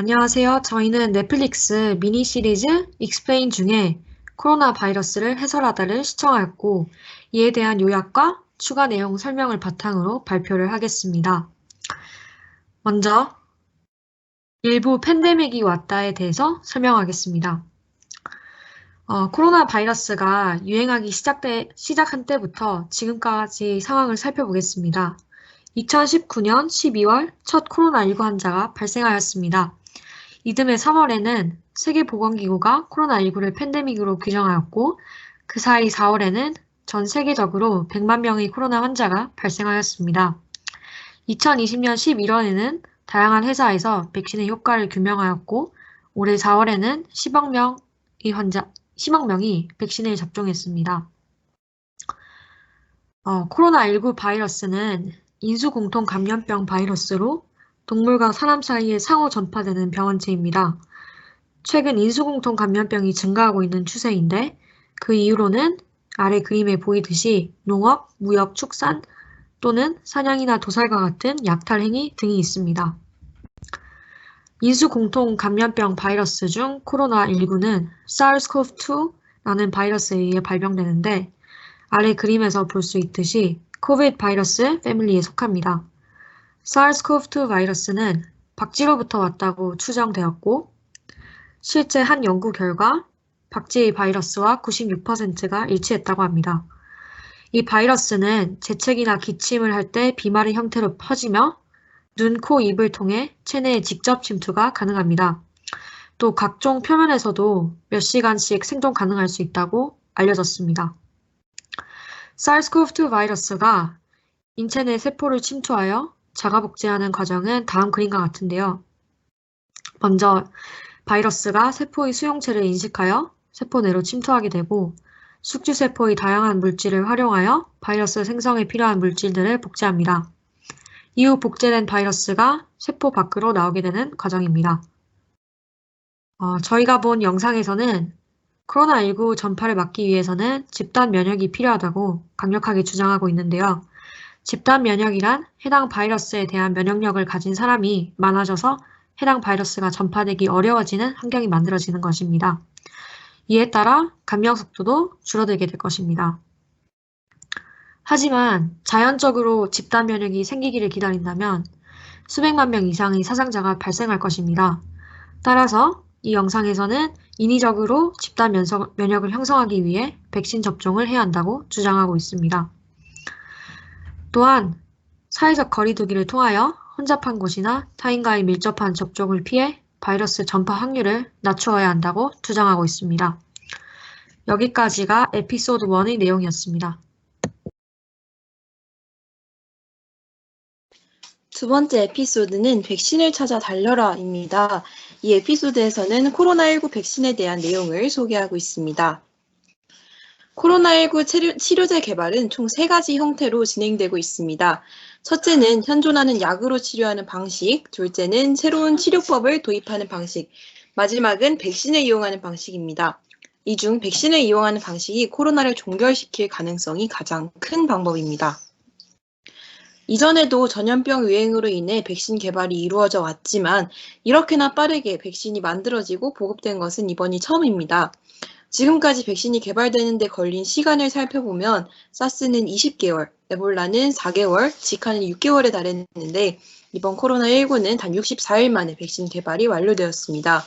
안녕하세요. 저희는 넷플릭스 미니 시리즈 익스플레인 중에 코로나 바이러스를 해설하다를 시청하였고, 이에 대한 요약과 추가 내용 설명을 바탕으로 발표를 하겠습니다. 먼저, 일부 팬데믹이 왔다에 대해서 설명하겠습니다. 코로나 바이러스가 유행하기 시작한 때부터 지금까지 상황을 살펴보겠습니다. 2019년 12월 첫 코로나19 환자가 발생하였습니다. 이듬해 3월에는 세계보건기구가 코로나19를 팬데믹으로 규정하였고, 그 사이 4월에는 전 세계적으로 100만 명의 코로나 환자가 발생하였습니다. 2020년 11월에는 다양한 회사에서 백신의 효과를 규명하였고, 올해 4월에는 10억 명이 백신을 접종했습니다. 코로나19 바이러스는 인수공통 감염병 바이러스로 동물과 사람 사이에 상호 전파되는 병원체입니다. 최근 인수공통 감염병이 증가하고 있는 추세인데 그 이유로는 아래 그림에 보이듯이 농업, 무역, 축산 또는 사냥이나 도살과 같은 약탈 행위 등이 있습니다. 인수공통 감염병 바이러스 중 코로나19는 SARS-CoV-2라는 바이러스에 의해 발병되는데 아래 그림에서 볼 수 있듯이 코비드 바이러스 패밀리에 속합니다. SARS-CoV-2 바이러스는 박쥐로부터 왔다고 추정되었고 실제 한 연구 결과 박쥐의 바이러스와 96%가 일치했다고 합니다. 이 바이러스는 재채기나 기침을 할 때 비말의 형태로 퍼지며 눈, 코, 입을 통해 체내에 직접 침투가 가능합니다. 또 각종 표면에서도 몇 시간씩 생존 가능할 수 있다고 알려졌습니다. SARS-CoV-2 바이러스가 인체 내 세포를 침투하여 자가복제하는 과정은 다음 그림과 같은데요. 먼저 바이러스가 세포의 수용체를 인식하여 세포 내로 침투하게 되고 숙주세포의 다양한 물질을 활용하여 바이러스 생성에 필요한 물질들을 복제합니다. 이후 복제된 바이러스가 세포 밖으로 나오게 되는 과정입니다. 저희가 본 영상에서는 코로나19 전파를 막기 위해서는 집단 면역이 필요하다고 강력하게 주장하고 있는데요. 집단 면역이란 해당 바이러스에 대한 면역력을 가진 사람이 많아져서 해당 바이러스가 전파되기 어려워지는 환경이 만들어지는 것입니다. 이에 따라 감염 속도도 줄어들게 될 것입니다. 하지만 자연적으로 집단 면역이 생기기를 기다린다면 수백만 명 이상의 사상자가 발생할 것입니다. 따라서 이 영상에서는 인위적으로 집단 면역을 형성하기 위해 백신 접종을 해야 한다고 주장하고 있습니다. 또한 사회적 거리 두기를 통하여 혼잡한 곳이나 타인과의 밀접한 접촉을 피해 바이러스 전파 확률을 낮추어야 한다고 주장하고 있습니다. 여기까지가 에피소드 1의 내용이었습니다. 두 번째 에피소드는 백신을 찾아 달려라입니다. 이 에피소드에서는 코로나19 백신에 대한 내용을 소개하고 있습니다. 코로나19 치료제 개발은 총 3가지 형태로 진행되고 있습니다. 첫째는 현존하는 약으로 치료하는 방식, 둘째는 새로운 치료법을 도입하는 방식, 마지막은 백신을 이용하는 방식입니다. 이 중 백신을 이용하는 방식이 코로나를 종결시킬 가능성이 가장 큰 방법입니다. 이전에도 전염병 유행으로 인해 백신 개발이 이루어져 왔지만 이렇게나 빠르게 백신이 만들어지고 보급된 것은 이번이 처음입니다. 지금까지 백신이 개발되는 데 걸린 시간을 살펴보면 사스는 20개월, 에볼라는 4개월, 지카는 6개월에 달했는데 이번 코로나19는 단 64일 만에 백신 개발이 완료되었습니다.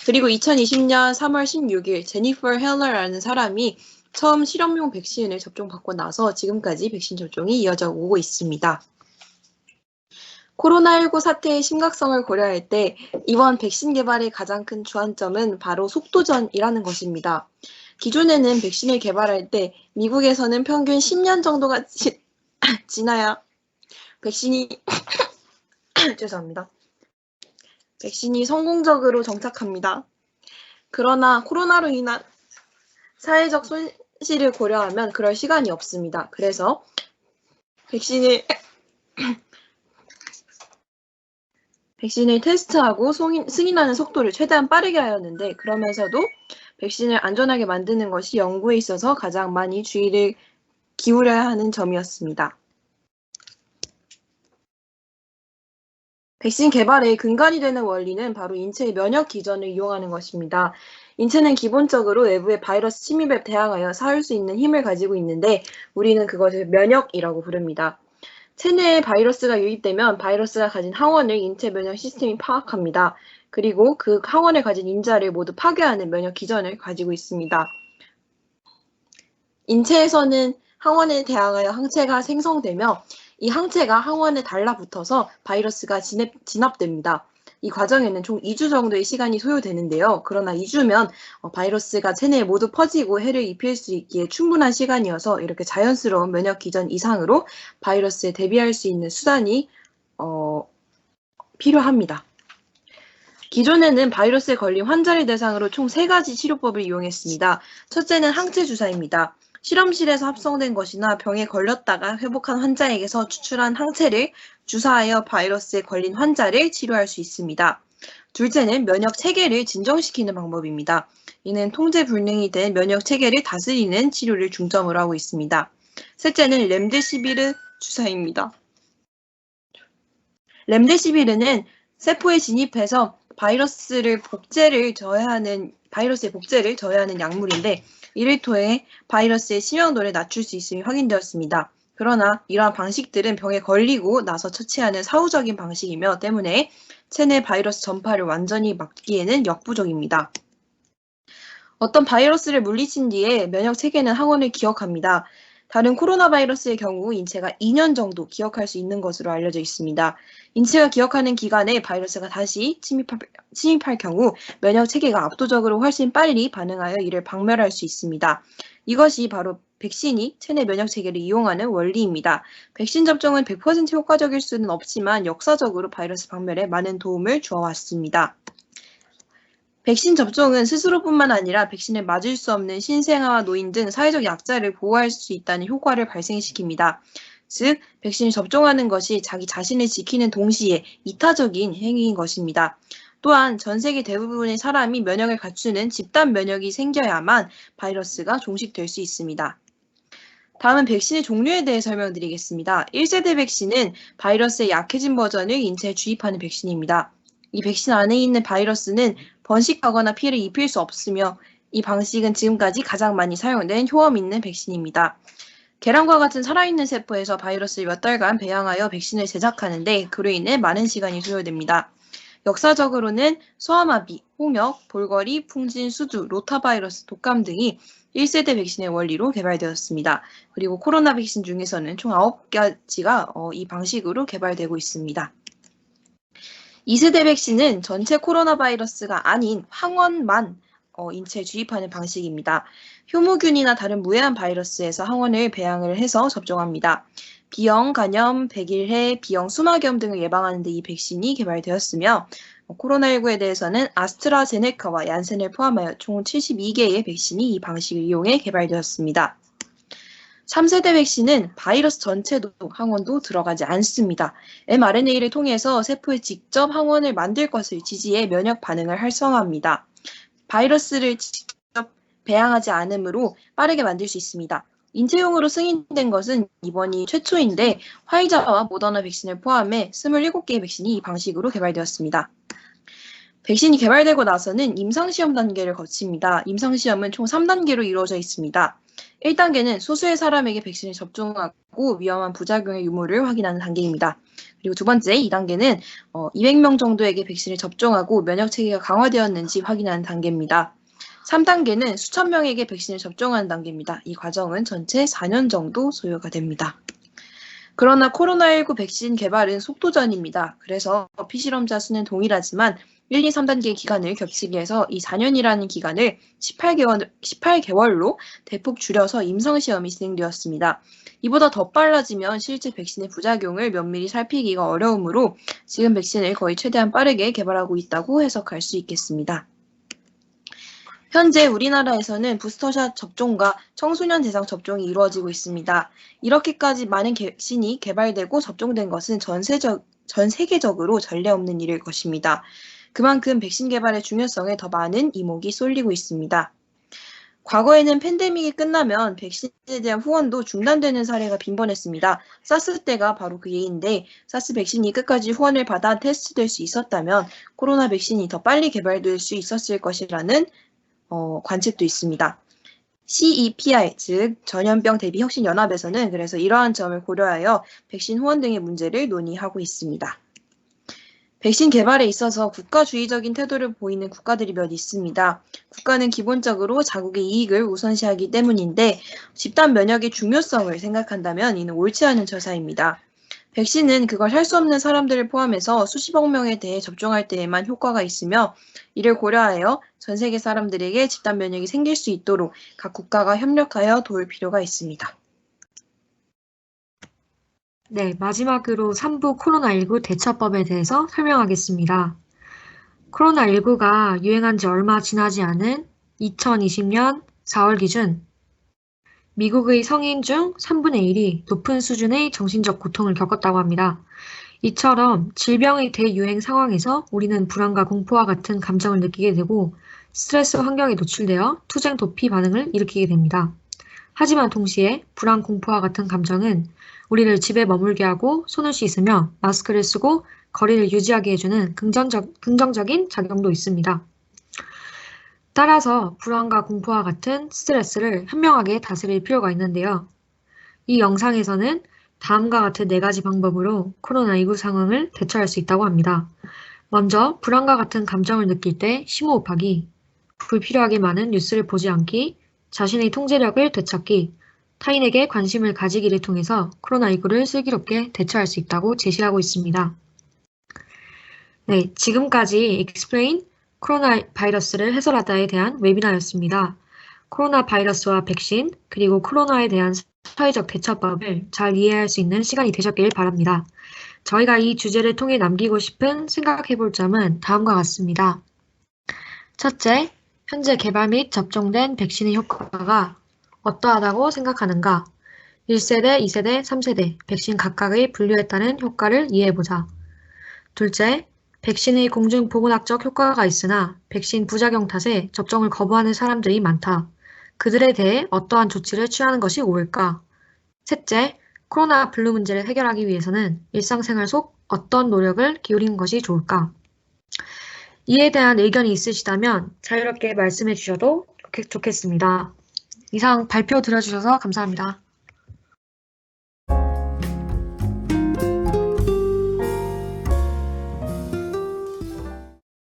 그리고 2020년 3월 16일 제니퍼 헬러라는 사람이 처음 실험용 백신을 접종받고 나서 지금까지 백신 접종이 이어져 오고 있습니다. 코로나19 사태의 심각성을 고려할 때 이번 백신 개발의 가장 큰 주안점은 바로 속도전이라는 것입니다. 기존에는 백신을 개발할 때 미국에서는 평균 10년 정도가 지나야 백신이 죄송합니다. 백신이 성공적으로 정착합니다. 그러나 코로나로 인한 사회적 손실을 고려하면 그럴 시간이 없습니다. 그래서 백신을 테스트하고 승인하는 속도를 최대한 빠르게 하였는데 그러면서도 백신을 안전하게 만드는 것이 연구에 있어서 가장 많이 주의를 기울여야 하는 점이었습니다. 백신 개발의 근간이 되는 원리는 바로 인체의 면역 기전을 이용하는 것입니다. 인체는 기본적으로 외부의 바이러스 침입에 대항하여 싸울 수 있는 힘을 가지고 있는데 우리는 그것을 면역이라고 부릅니다. 체내에 바이러스가 유입되면 바이러스가 가진 항원을 인체 면역 시스템이 파악합니다. 그리고 그 항원을 가진 인자를 모두 파괴하는 면역 기전을 가지고 있습니다. 인체에서는 항원에 대항하여 항체가 생성되며 이 항체가 항원에 달라붙어서 바이러스가 진압됩니다. 이 과정에는 총 2주 정도의 시간이 소요되는데요. 그러나 2주면 바이러스가 체내에 모두 퍼지고 해를 입힐 수 있기에 충분한 시간이어서 이렇게 자연스러운 면역 기전 이상으로 바이러스에 대비할 수 있는 수단이 필요합니다. 기존에는 바이러스에 걸린 환자를 대상으로 총 3가지 치료법을 이용했습니다. 첫째는 항체 주사입니다. 실험실에서 합성된 것이나 병에 걸렸다가 회복한 환자에게서 추출한 항체를 주사하여 바이러스에 걸린 환자를 치료할 수 있습니다. 둘째는 면역 체계를 진정시키는 방법입니다. 이는 통제 불능이 된 면역 체계를 다스리는 치료를 중점으로 하고 있습니다. 셋째는 렘데시비르 주사입니다. 렘데시비르는 세포에 진입해서 바이러스의 복제를 저해하는 약물인데 이를 통해 바이러스의 치명도를 낮출 수 있음이 확인되었습니다. 그러나 이러한 방식들은 병에 걸리고 나서 처치하는 사후적인 방식이며 때문에 체내 바이러스 전파를 완전히 막기에는 역부족입니다. 어떤 바이러스를 물리친 뒤에 면역 체계는 항원을 기억합니다. 다른 코로나 바이러스의 경우 인체가 2년 정도 기억할 수 있는 것으로 알려져 있습니다. 인체가 기억하는 기간에 바이러스가 다시 침입할 경우 면역 체계가 압도적으로 훨씬 빨리 반응하여 이를 박멸할 수 있습니다. 이것이 바로 백신이 체내 면역 체계를 이용하는 원리입니다. 백신 접종은 100% 효과적일 수는 없지만 역사적으로 바이러스 박멸에 많은 도움을 주어왔습니다. 백신 접종은 스스로뿐만 아니라 백신을 맞을 수 없는 신생아와 노인 등 사회적 약자를 보호할 수 있다는 효과를 발생시킵니다. 즉, 백신을 접종하는 것이 자기 자신을 지키는 동시에 이타적인 행위인 것입니다. 또한 전 세계 대부분의 사람이 면역을 갖추는 집단 면역이 생겨야만 바이러스가 종식될 수 있습니다. 다음은 백신의 종류에 대해 설명드리겠습니다. 1세대 백신은 바이러스의 약해진 버전을 인체에 주입하는 백신입니다. 이 백신 안에 있는 바이러스는 번식하거나 피해를 입힐 수 없으며 이 방식은 지금까지 가장 많이 사용된 효험 있는 백신입니다. 계란과 같은 살아있는 세포에서 바이러스를 몇 달간 배양하여 백신을 제작하는데 그로 인해 많은 시간이 소요됩니다. 역사적으로는 소아마비, 홍역, 볼거리, 풍진, 수두, 로타바이러스, 독감 등이 1세대 백신의 원리로 개발되었습니다. 그리고 코로나 백신 중에서는 총 9가지가 이 방식으로 개발되고 있습니다. 2세대 백신은 전체 코로나 바이러스가 아닌 항원만 인체에 주입하는 방식입니다. 효무균이나 다른 무해한 바이러스에서 항원을 배양을 해서 접종합니다. B형 간염, 백일해, B형 수막염 등을 예방하는 데 이 백신이 개발되었으며 코로나19에 대해서는 아스트라제네카와 얀센을 포함하여 총 72개의 백신이 이 방식을 이용해 개발되었습니다. 3세대 백신은 바이러스 전체도 항원도 들어가지 않습니다. mRNA를 통해서 세포에 직접 항원을 만들 것을 지지해 면역 반응을 활성화합니다. 바이러스를 직접 배양하지 않으므로 빠르게 만들 수 있습니다. 인체용으로 승인된 것은 이번이 최초인데 화이자와 모더나 백신을 포함해 27개의 백신이 이 방식으로 개발되었습니다. 백신이 개발되고 나서는 임상시험 단계를 거칩니다. 임상시험은 총 3단계로 이루어져 있습니다. 1단계는 소수의 사람에게 백신을 접종하고 위험한 부작용의 유무를 확인하는 단계입니다. 그리고 두 번째 2단계는 200명 정도에게 백신을 접종하고 면역 체계가 강화되었는지 확인하는 단계입니다. 3단계는 수천 명에게 백신을 접종하는 단계입니다. 이 과정은 전체 4년 정도 소요가 됩니다. 그러나 코로나19 백신 개발은 속도전입니다. 그래서 피실험자 수는 동일하지만 1, 2, 3단계 기간을 겹치게 해서 이 4년이라는 기간을 18개월로 대폭 줄여서 임상시험이 진행되었습니다. 이보다 더 빨라지면 실제 백신의 부작용을 면밀히 살피기가 어려우므로 지금 백신을 거의 최대한 빠르게 개발하고 있다고 해석할 수 있겠습니다. 현재 우리나라에서는 부스터샷 접종과 청소년 대상 접종이 이루어지고 있습니다. 이렇게까지 많은 백신이 개발되고 접종된 것은 전 세계적으로 전례 없는 일일 것입니다. 그만큼 백신 개발의 중요성에 더 많은 이목이 쏠리고 있습니다. 과거에는 팬데믹이 끝나면 백신에 대한 후원도 중단되는 사례가 빈번했습니다. 사스 때가 바로 그 예인데 사스 백신이 끝까지 후원을 받아 테스트될 수 있었다면 코로나 백신이 더 빨리 개발될 수 있었을 것이라는 관측도 있습니다. CEPR, 즉 전염병 대비 혁신 연합에서는 그래서 이러한 점을 고려하여 백신 후원 등의 문제를 논의하고 있습니다. 백신 개발에 있어서 국가주의적인 태도를 보이는 국가들이 몇 있습니다. 국가는 기본적으로 자국의 이익을 우선시하기 때문인데 집단 면역의 중요성을 생각한다면 이는 옳지 않은 처사입니다. 백신은 그걸 할 수 없는 사람들을 포함해서 수십억 명에 대해 접종할 때에만 효과가 있으며 이를 고려하여 전 세계 사람들에게 집단 면역이 생길 수 있도록 각 국가가 협력하여 도울 필요가 있습니다. 네, 마지막으로 3부 코로나19 대처법에 대해서 설명하겠습니다. 코로나19가 유행한 지 얼마 지나지 않은 2020년 4월 기준 미국의 성인 중 3분의 1이 높은 수준의 정신적 고통을 겪었다고 합니다. 이처럼 질병의 대유행 상황에서 우리는 불안과 공포와 같은 감정을 느끼게 되고 스트레스 환경에 노출되어 투쟁 도피 반응을 일으키게 됩니다. 하지만 동시에 불안, 공포와 같은 감정은 우리를 집에 머물게 하고 손을 씻으며 마스크를 쓰고 거리를 유지하게 해주는 긍정적인 작용도 있습니다. 따라서 불안과 공포와 같은 스트레스를 현명하게 다스릴 필요가 있는데요. 이 영상에서는 다음과 같은 4가지 방법으로 코로나19 상황을 대처할 수 있다고 합니다. 먼저 불안과 같은 감정을 느낄 때 심호흡하기, 불필요하게 많은 뉴스를 보지 않기, 자신의 통제력을 되찾기, 타인에게 관심을 가지기를 통해서 코로나19를 슬기롭게 대처할 수 있다고 제시하고 있습니다. 네, 지금까지 Explain 코로나 바이러스를 해설하다에 대한 웨비나였습니다. 코로나 바이러스와 백신, 그리고 코로나에 대한 사회적 대처법을 잘 이해할 수 있는 시간이 되셨길 바랍니다. 저희가 이 주제를 통해 남기고 싶은 생각해볼 점은 다음과 같습니다. 첫째, 현재 개발 및 접종된 백신의 효과가 어떠하다고 생각하는가? 1세대, 2세대, 3세대 백신 각각의 분류에 따른 효과를 이해해보자. 둘째, 백신의 공중보건학적 효과가 있으나 백신 부작용 탓에 접종을 거부하는 사람들이 많다. 그들에 대해 어떠한 조치를 취하는 것이 옳을까? 셋째, 코로나 블루 문제를 해결하기 위해서는 일상생활 속 어떤 노력을 기울이는 것이 좋을까? 이에 대한 의견이 있으시다면 자유롭게 말씀해 주셔도 좋겠습니다. 이상 발표 들어주셔서 감사합니다.